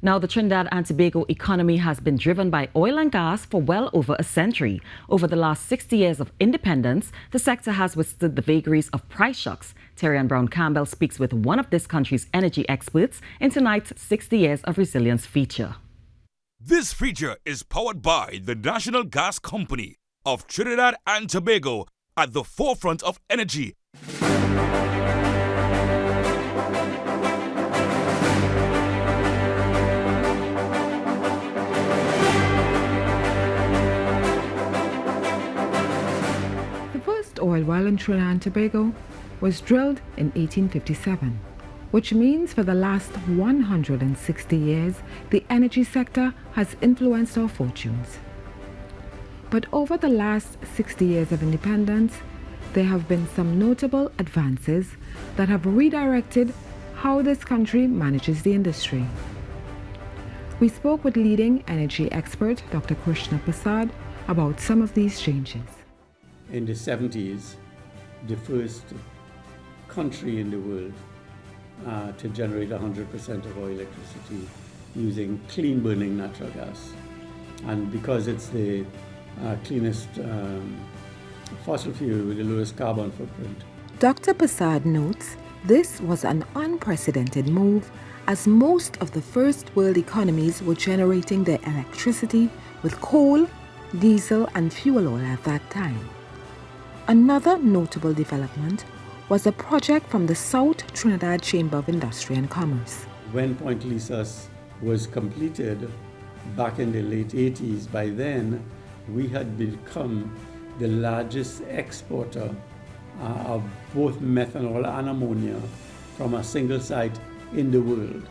Now, the Trinidad and Tobago economy has been driven by oil and gas for well over a century. Over the last 60 years of independence, the sector has withstood the vagaries of price shocks. Terry and Browne-Campbell speaks with one of this country's energy experts in tonight's 60 Years of Resilience feature. This feature is powered by the National Gas Company of Trinidad and Tobago, at the forefront of energy. The first oil well in Trinidad and Tobago was drilled in 1857, which means for the last 160 years, the energy sector has influenced our fortunes. But over the last 60 years of independence, there have been some notable advances that have redirected how this country manages the industry. We spoke with leading energy expert Dr. Krishna Prasad about some of these changes. In the 70s, the first country in the world to generate 100% of our electricity using clean burning natural gas. And because it's the cleanest fossil fuel with the lowest carbon footprint. Dr. Prasad notes this was an unprecedented move, as most of the first world economies were generating their electricity with coal, diesel and fuel oil at that time. Another notable development was a project from the South Trinidad Chamber of Industry and Commerce. When Point Lisas was completed back in the late 80s, by then we had become the largest exporter of both methanol and ammonia from a single site in the world.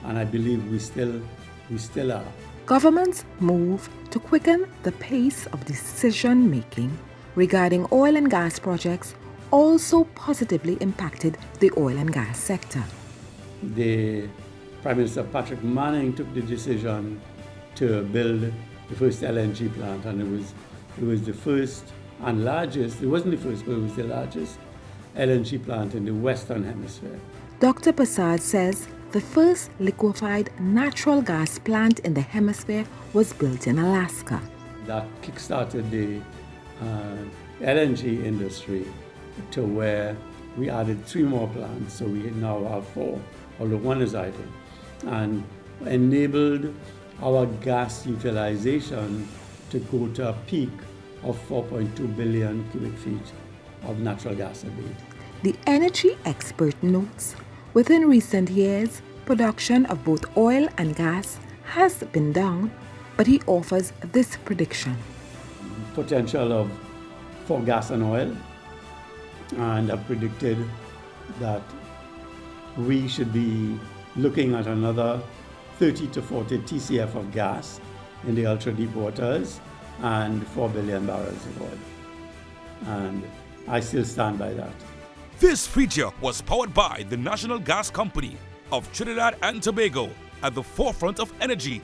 And I believe we still are. Government's move to quicken the pace of decision making regarding oil and gas projects also positively impacted the oil and gas sector. The Prime Minister Patrick Manning took the decision to build the first LNG plant, and it was the first and largest. It wasn't the first, but it was the largest LNG plant in the Western Hemisphere. Dr. Prasad says the first liquefied natural gas plant in the hemisphere was built in Alaska. That kickstarted the LNG industry to where we added 3 more plants, so we now have 4, although 1 is idle, and enabled our gas utilization to go to a peak of 4.2 billion cubic feet of natural gas a day. The energy expert notes, within recent years, production of both oil and gas has been down, but he offers this prediction. Potential for gas and oil, and I've predicted that we should be looking at another 30 to 40 TCF of gas in the ultra deep waters and 4 billion barrels of oil. And I still stand by that. This feature was powered by the National Gas Company of Trinidad and Tobago, at the forefront of energy.